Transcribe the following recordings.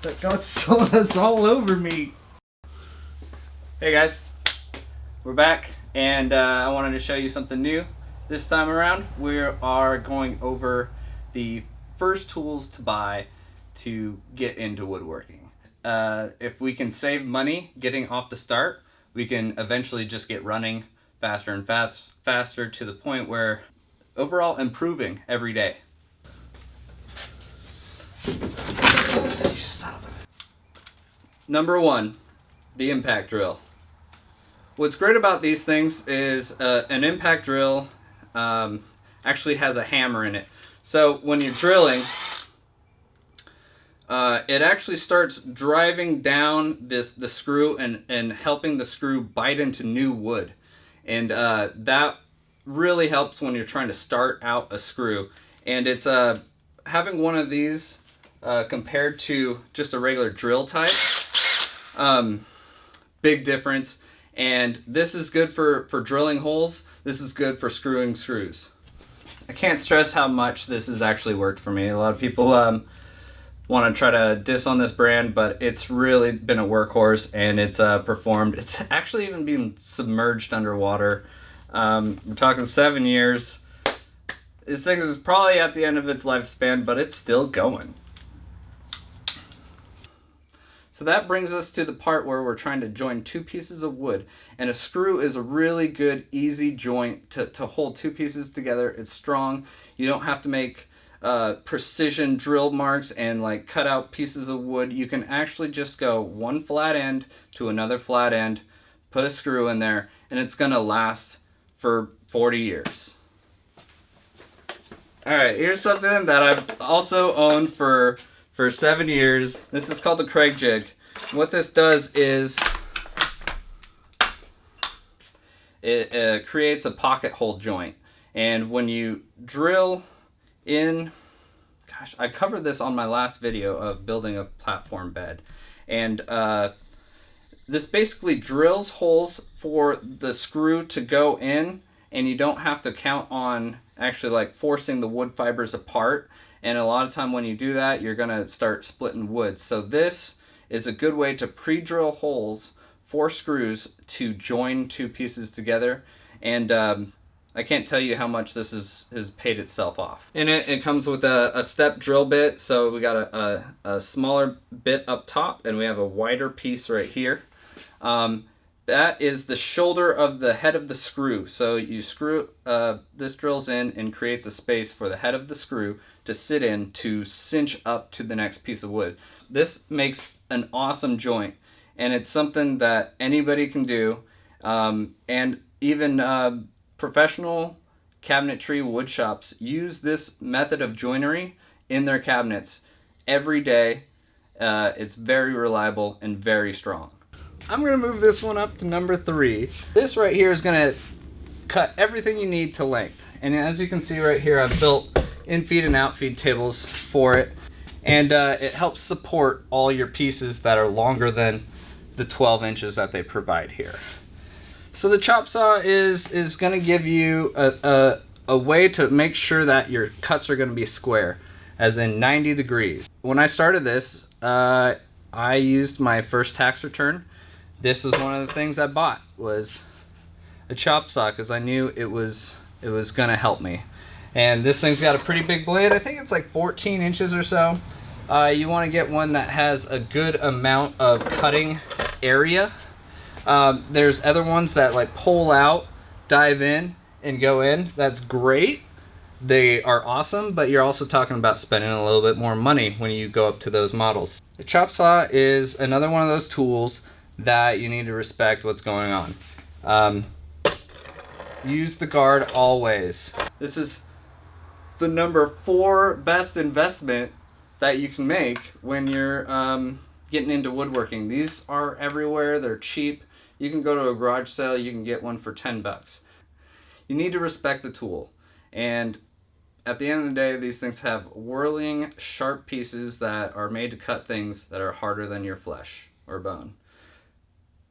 That got sawdust all over me. Hey guys, we're back, and I wanted to show you something new. This time around, we are going over the first tools to buy to get into woodworking. If we can save money getting off the start, we can eventually just get running faster and faster to the point where overall improving every day. Number one, the impact drill. What's great about these things is an impact drill actually has a hammer in it. So when you're drilling, it actually starts driving down the screw and helping the screw bite into new wood. And that really helps when you're trying to start out a screw. And it's having one of these compared to just a regular drill type. Big difference. And this is good for drilling holes. This is good for screwing screws. I can't stress how much this has actually worked for me. A lot of people want to try to diss on this brand, but it's really been a workhorse, and it's performed. It's actually even been submerged underwater. We're talking 7 years. This thing is probably at the end of its lifespan, but it's still going. So that brings us to the part where we're trying to join two pieces of wood, and a screw is a really good, easy joint to hold two pieces together. It's strong. You don't have to make precision drill marks and like cut out pieces of wood. You can actually just go one flat end to another flat end, put a screw in there, and it's gonna last for 40 years. All right, here's something that I've also owned for 7 years. This is called the Craig jig. What this does is it creates a pocket hole joint. And when you drill in, gosh, I covered this on my last video of building a platform bed. And this basically drills holes for the screw to go in, and you don't have to count on actually like forcing the wood fibers apart. And a lot of time when you do that, you're gonna start splitting wood. So this is a good way to pre-drill holes for screws to join two pieces together. And I can't tell you how much this has paid itself off. In it comes with a step drill bit. So we got a smaller bit up top, and we have a wider piece right here. That is the shoulder of the head of the screw. So you screw, this drills in and creates a space for the head of the screw to sit in to cinch up to the next piece of wood. This makes an awesome joint, and it's something that anybody can do. And even professional cabinetry wood shops use this method of joinery in their cabinets every day. It's very reliable and very strong. I'm gonna move this one up to number 3. This right here is gonna cut everything you need to length. And as you can see right here, I've built in-feed and out-feed tables for it. And it helps support all your pieces that are longer than the 12 inches that they provide here. So the chop saw is gonna give you a way to make sure that your cuts are gonna be square, as in 90 degrees. When I started this, I used my first tax return. This was one of the things I bought, was a chop saw, because I knew it was gonna help me. And this thing's got a pretty big blade. I think it's like 14 inches or so. You want to get one that has a good amount of cutting area. There's other ones that like pull out, dive in, and go in. That's great. They are awesome, but you're also talking about spending a little bit more money when you go up to those models. The chop saw is another one of those tools that you need to respect what's going on. Use the guard always. This is the number 4 best investment that you can make when you're getting into woodworking. These are everywhere. They're cheap. You can go to a garage sale, you can get one for 10 bucks. You need to respect the tool. And at the end of the day, these things have whirling, sharp pieces that are made to cut things that are harder than your flesh or bone.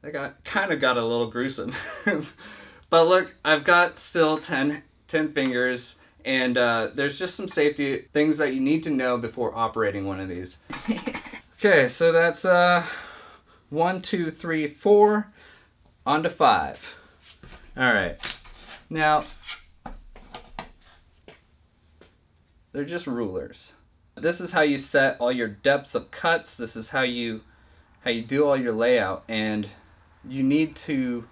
They kind of got a little gruesome. But look, I've got still 10 fingers, and there's just some safety things that you need to know before operating one of these. Okay, so that's 1, 2, 3, 4, on to 5. All right, now they're just rulers. This is how you set all your depths of cuts. This is how you do all your layout, and you need to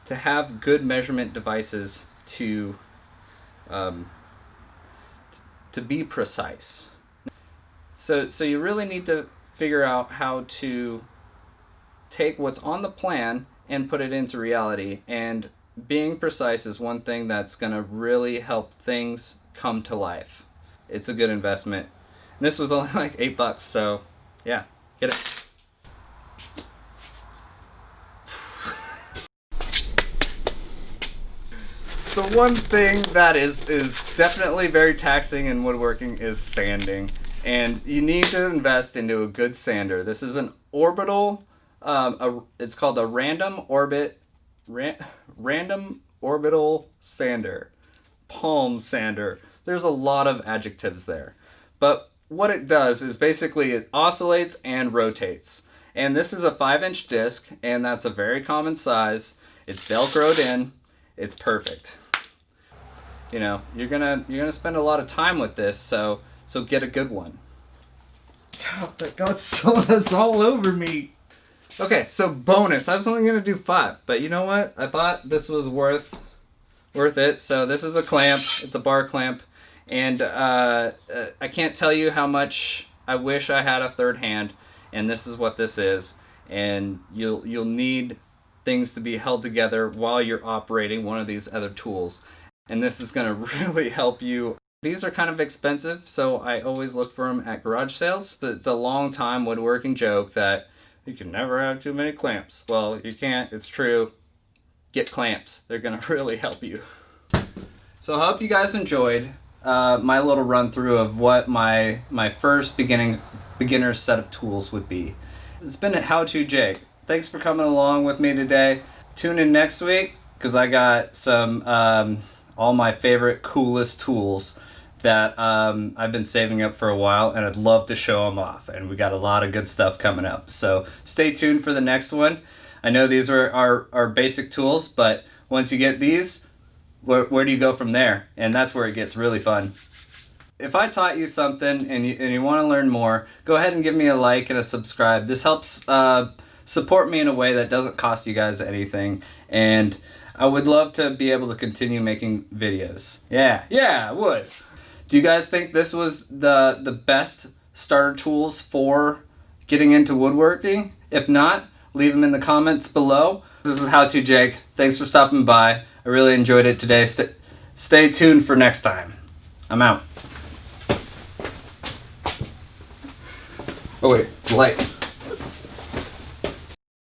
have good measurement devices to be precise. So you really need to figure out how to take what's on the plan and put it into reality. And being precise is one thing that's going to really help things come to life. It's a good investment. And this was only like $8, so yeah, get it. The one thing that is definitely very taxing in woodworking is sanding, and you need to invest into a good sander. This is an orbital, it's called a random orbital sander, palm sander. There's a lot of adjectives there, but what it does is basically it oscillates and rotates. And this is a 5-inch disc, and that's a very common size. It's Velcroed in. It's perfect. You know, you're gonna spend a lot of time with this, so get a good one. God, that got sodas all over me. Okay, so bonus. I was only gonna do 5, but you know what? I thought this was worth it. So this is a clamp. It's a bar clamp, and I can't tell you how much I wish I had a third hand. And this is what this is. And you'll need things to be held together while you're operating one of these other tools. And this is going to really help you. These are kind of expensive, so I always look for them at garage sales. It's a long time woodworking joke that you can never have too many clamps. Well, you can't. It's true. Get clamps. They're going to really help you. So I hope you guys enjoyed my little run through of what my first beginner set of tools would be. It's been a how-to Jake. Thanks for coming along with me today. Tune in next week because I got some all my favorite coolest tools that I've been saving up for a while, and I'd love to show them off. And we got a lot of good stuff coming up. So stay tuned for the next one. I know these are our basic tools, but once you get these, where do you go from there? And that's where it gets really fun. If I taught you something and you want to learn more, go ahead and give me a like and a subscribe. This helps support me in a way that doesn't cost you guys anything. And I would love to be able to continue making videos. Yeah, I would. Do you guys think this was the best starter tools for getting into woodworking? If not, leave them in the comments below. This is How To Jake. Thanks for stopping by. I really enjoyed it today. Stay tuned for next time. I'm out. Oh wait, light.